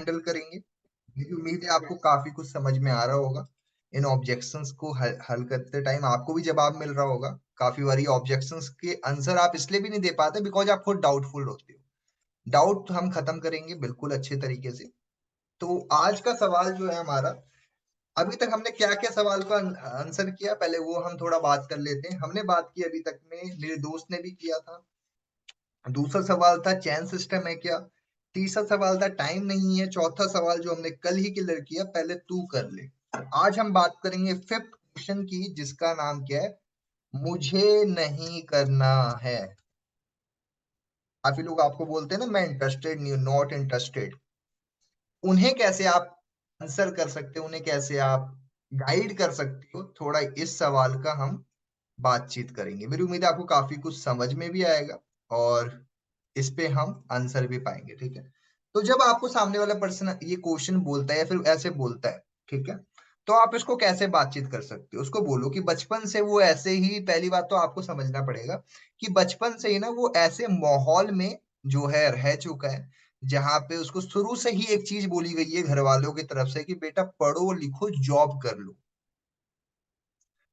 Handle करेंगे। मेरी उम्मीद है आपको काफी कुछ समझ में आ रहा होगा। इन ऑब्जेक्शंस को हल करते टाइम आपको भी जवाब मिल रहा होगा। काफी बारी ऑब्जेक्शंस के आंसर आप इसलिए भी नहीं दे पाते बिकॉज आप खुद डाउटफुल होते हो। डाउट हम खत्म करेंगे बिल्कुल अच्छे तरीके से। तो आज का सवाल जो है हमारा, अभी तक हमने क्या क्या सवाल का आंसर किया, पहले वो हम थोड़ा बात कर लेते हैं। हमने बात की अभी तक में, मेरे दोस्त ने भी किया था। दूसरा सवाल था चैन सिस्टम है क्या। तीसरा सवाल था टाइम नहीं है। चौथा सवाल जो हमने कल ही क्लियर किया, पहले तू कर ले। आज हम बात करेंगे फिफ्थ क्वेश्चन की, जिसका नाम क्या है, मुझे नहीं करना है। काफी लोग आपको बोलते हैं ना, मैं इंटरेस्टेड नहीं हूँ, नॉट इंटरेस्टेड। उन्हें कैसे आप आंसर कर सकते हो, उन्हें कैसे आप गाइड कर सकते हो, थोड़ा इस सवाल का हम बातचीत करेंगे। मेरी उम्मीद है आपको काफी कुछ समझ में भी आएगा और इस पे हम आंसर भी पाएंगे। ठीक है। तो जब आपको सामने वाला पर्सन ये क्वेश्चन बोलता है या फिर ऐसे बोलता है, ठीक है, तो आप इसको कैसे बातचीत कर सकते हो। उसको बोलो कि बचपन से वो ऐसे ही, पहली बात तो आपको समझना पड़ेगा कि बचपन से ही ना वो ऐसे माहौल में जो है रह चुका है, जहां पे उसको शुरू से ही एक चीज बोली गई है घर वालों की तरफ से कि बेटा पढ़ो लिखो जॉब कर लो।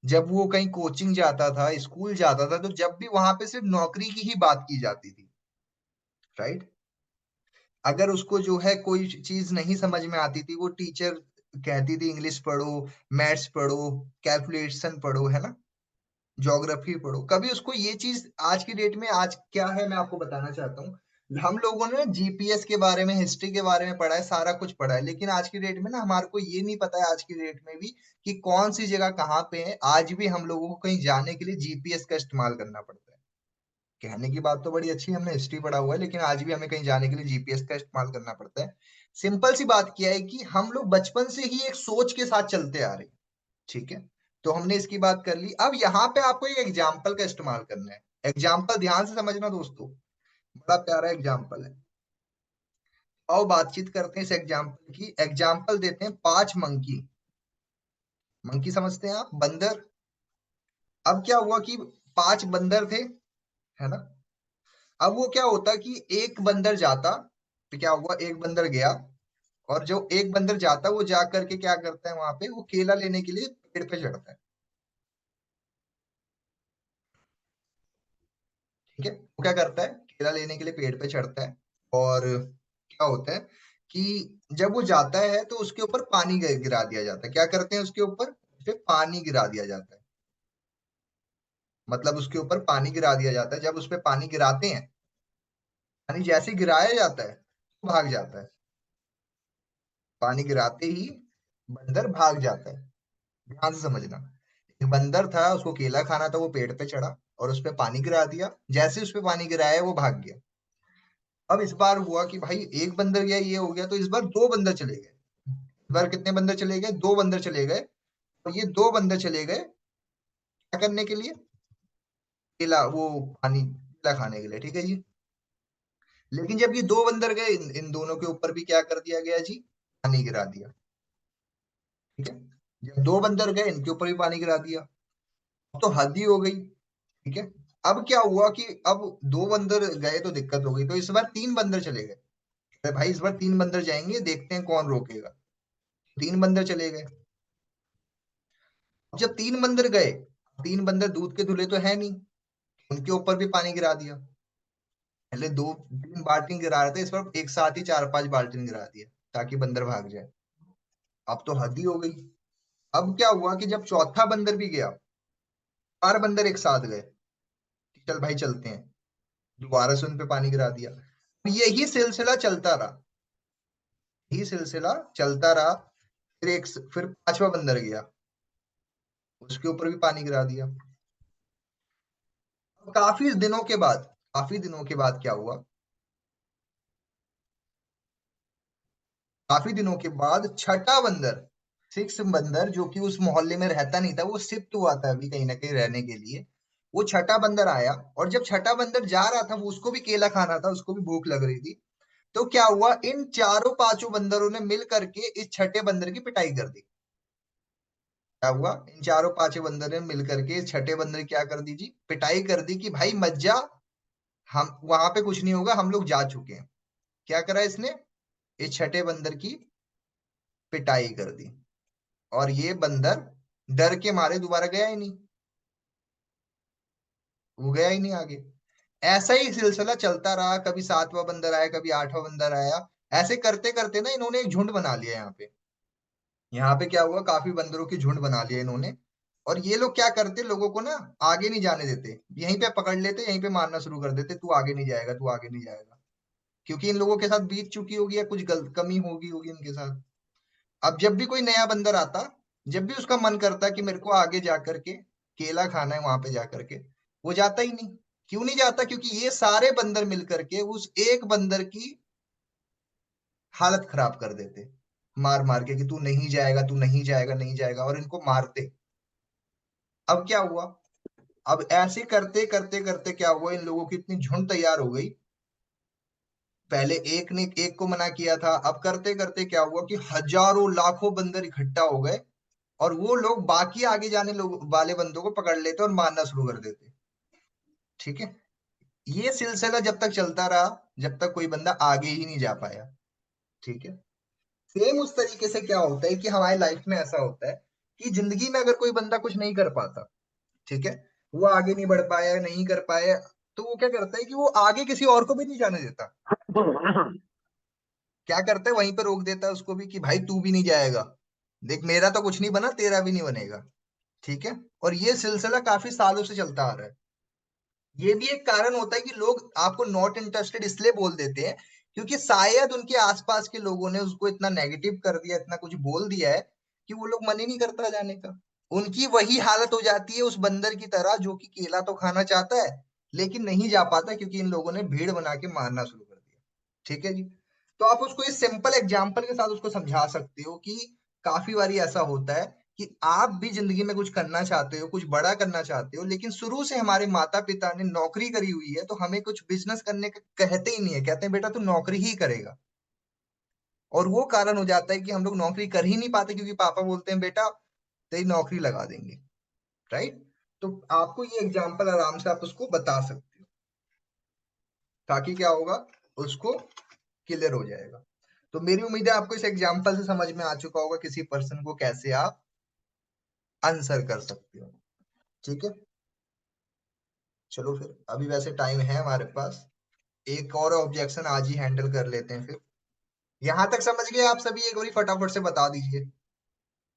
जब वो कहीं कोचिंग जाता था, स्कूल जाता था, तो जब भी वहां पे सिर्फ नौकरी की ही बात की जाती थी। राइट। अगर उसको जो है कोई चीज नहीं समझ में आती थी, वो टीचर कहती थी इंग्लिश पढ़ो, मैथ्स पढ़ो, कैलकुलेशन पढ़ो, है ना, ज्योग्राफी पढ़ो। कभी उसको ये चीज, आज की डेट में आज क्या है मैं आपको बताना चाहता हूँ। हम लोगों ने जीपीएस के बारे में, हिस्ट्री के बारे में पढ़ा है, सारा कुछ पढ़ा है, लेकिन आज की डेट में ना हमारे को ये नहीं पता है आज की डेट में भी कि कौन सी जगह कहाँ पे है। आज भी हम लोगों को कहीं जाने के लिए जीपीएस का इस्तेमाल करना पड़ता है। कहने की बात तो बड़ी अच्छी, हमने हिस्ट्री पढ़ा हुआ है, लेकिन आज भी हमें कहीं जाने के लिए जीपीएस का इस्तेमाल करना पड़ता है। सिंपल सी बात क्या है कि हम लोग बचपन से ही एक सोच के साथ चलते आ रहे हैं। ठीक है। तो हमने इसकी बात कर ली। अब यहाँ पे आपको एक एग्जाम्पल का इस्तेमाल करना है। एग्जाम्पल ध्यान से समझना दोस्तों, बड़ा प्यारा एग्जाम्पल है। आओ बातचीत करते हैं इस एग्जाम्पल की। एग्जाम्पल देते हैं 5 मंकी। मंकी समझते हैं आप, बंदर। अब क्या हुआ कि 5 बंदर थे, है ना। अब वो क्या होता कि एक बंदर जाता, तो क्या हुआ, एक बंदर गया, और जो एक बंदर जाता वो जा करके क्या करता है, वहां पे वो केला लेने के लिए पेड़ पे चढ़ता है। ठीक है। वो क्या करता है, केला लेने के लिए पेड़ पे चढ़ता है। और क्या होता है कि जब वो जाता है तो उसके ऊपर पानी गिरा दिया जाता है। क्या करते हैं, उसके ऊपर फिर पानी गिरा दिया जाता है। मतलब उसके ऊपर पानी गिरा दिया जाता है। जब उस पे पानी गिराते हैं, पानी जैसे गिराया जाता है तो भाग जाता है। पानी गिराते ही बंदर भाग जाता है। ध्यान से समझना। एक बंदर था, उसको केला खाना था, वो पेड़ पे चढ़ा और उस पे पानी गिरा दिया। जैसे उस पे पानी गिराया वो भाग गया। अब इस बार हुआ कि भाई एक बंदर गया, ये हो गया, तो इस बार 2 बंदर चले गए। इस बार कितने बंदर चले गए, 2 बंदर चले गए। और ये 2 बंदर चले गए क्या करने के लिए, केला, वो पानी, केला खाने के लिए। ठीक है जी। लेकिन जब ये 2 बंदर गए, इन दोनों के ऊपर भी क्या कर दिया गया जी, पानी गिरा दिया। ठीक है। जब 2 बंदर गए, इनके ऊपर भी पानी गिरा दिया। अब तो हद ही हो गई। ठीक है। अब क्या हुआ कि अब 2 बंदर गए तो दिक्कत हो गई, तो इस बार 3 बंदर चले गए। अरे भाई इस बार 3 बंदर जाएंगे, देखते हैं कौन रोकेगा। 3 बंदर चले गए। अब जब 3 बंदर गए, 3 बंदर दूध के धुले तो है नहीं, उनके ऊपर भी पानी गिरा दिया। पहले 2 3 बाल्टी गिरा रहे थे, इस बार एक साथ ही 4 5 बाल्टी गिरा दिया ताकि बंदर भाग जाए। अब तो हद ही हो गई। अब क्या हुआ कि जब चौथा बंदर भी गया, 4 बंदर एक साथ गए कि चल भाई चलते हैं, दोबारा से उन पे पानी गिरा दिया। यही सिलसिला चलता रहा, यही सिलसिला चलता रहा। फिर 5वां बंदर गया, उसके ऊपर भी पानी गिरा दिया। काफी दिनों के बाद, काफी दिनों के बाद क्या हुआ, काफी दिनों के बाद छठा बंदर, 6 बंदर, जो कि उस मोहल्ले में रहता नहीं था, वो शिफ्ट हुआ था अभी कहीं ना कहीं रहने के लिए। वो छठा बंदर आया, और जब छठा बंदर जा रहा था, वो उसको भी केला खाना था, उसको भी भूख लग रही थी। तो क्या हुआ, इन चारों पांचों बंदरों ने मिल करके इस छठे बंदर की पिटाई कर दी। क्या हुआ, इन चारों पांचों बंदर ने मिल करके इस छठे बंदर की क्या कर दी जी, पिटाई कर दी कि भाई मत जा, हम वहां पे कुछ नहीं होगा, हम लोग जा चुके हैं। क्या करा इसने, इस छठे बंदर की पिटाई कर दी, और ये बंदर डर के मारे दोबारा गया ही नहीं, वो गया ही नहीं आगे। ऐसा ही सिलसिला चलता रहा, कभी सातवां बंदर आया, कभी आठवां बंदर आया। ऐसे करते करते ना इन्होंने एक झुंड बना लिया यहाँ पे। यहाँ पे क्या हुआ, काफी बंदरों की झुंड बना लिया इन्होंने। और ये लोग क्या करते, लोगों को ना आगे नहीं जाने देते, यहीं पे पकड़ लेते, यहीं पे मारना शुरू कर देते, तू आगे नहीं जाएगा, तू आगे नहीं जाएगा। क्योंकि इन लोगों के साथ बीत चुकी होगी या कुछ गलत कमी होगी होगी इनके साथ। अब जब भी कोई नया बंदर आता, जब भी उसका मन करता कि मेरे को आगे जा करके केला खाना है, वहां पे जा करके, वो जाता ही नहीं। क्यों नहीं जाता? क्योंकि ये सारे बंदर मिल करके उस एक बंदर की हालत खराब कर देते, मार मार के कि तू नहीं जाएगा, तू नहीं जाएगा, नहीं जाएगा, और इनको मारते। अब क्या हुआ, अब ऐसे करते करते करते क्या हुआ, इन लोगों की इतनी झुंड तैयार हो गई। पहले एक ने एक को मना किया था, अब करते करते क्या हुआ कि हजारों लाखों बंदर इकट्ठा हो गए, और वो लोग बाकी आगे जाने लोग वाले बंदों को पकड़ लेते और मारना शुरू कर देते। ठीक है, ये सिलसिला जब तक चलता रहा, जब तक कोई बंदा आगे ही नहीं जा पाया। ठीक है, सेम उस तरीके से क्या होता है कि हमारे लाइफ में ऐसा होता है कि जिंदगी में अगर कोई बंदा कुछ नहीं कर पाता, ठीक है, वो आगे नहीं बढ़ पाया, नहीं कर पाया, तो वो क्या करता है कि वो आगे किसी और को भी नहीं जाने देता। क्या करता है, वहीं पे रोक देता है उसको भी कि भाई तू भी नहीं जाएगा, देख मेरा तो कुछ नहीं बना, तेरा भी नहीं बनेगा। ठीक है, और ये सिलसिला काफी सालों से चलता आ रहा है। ये भी एक कारण होता है कि लोग आपको नॉट इंटरेस्टेड इसलिए बोल देते हैं क्योंकि शायद उनके आसपास के लोगों ने उसको इतना नेगेटिव कर दिया, इतना कुछ बोल दिया है कि वो लोग मन ही नहीं करता जाने का। उनकी वही हालत हो जाती है उस बंदर की तरह जो कि केला तो खाना चाहता है लेकिन नहीं जा पाता क्योंकि इन लोगों ने भीड़ बना के मारना शुरू कर दिया। ठीक है जी, तो आप उसको इस सिंपल एग्जाम्पल के साथ उसको समझा सकते हो कि काफी बारी ऐसा होता है कि आप भी जिंदगी में कुछ करना चाहते हो, कुछ बड़ा करना चाहते हो, लेकिन शुरू से हमारे माता पिता ने नौकरी करी हुई है, तो हमें कुछ बिजनेस करने का कहते ही नहीं है, कहते हैं बेटा तू नौकरी ही करेगा। और वो कारण हो जाता है कि हम लोग नौकरी कर ही नहीं पाते क्योंकि पापा बोलते हैं बेटा तेरी नौकरी लगा देंगे। राइट, तो आपको ये एग्जाम्पल आराम से आप उसको बता सकते हो, ताकि क्या होगा, उसको क्लियर हो जाएगा। तो मेरी उम्मीद है आपको इस एग्जाम्पल से समझ में आ चुका होगा किसी पर्सन को कैसे आप आंसर कर सकते हो। ठीक है, चलो फिर अभी वैसे टाइम है हमारे पास, एक और ऑब्जेक्शन आज ही हैंडल कर लेते हैं फिर। यहां तक समझ गए आप सभी? एक बारी फटाफट से बता दीजिए।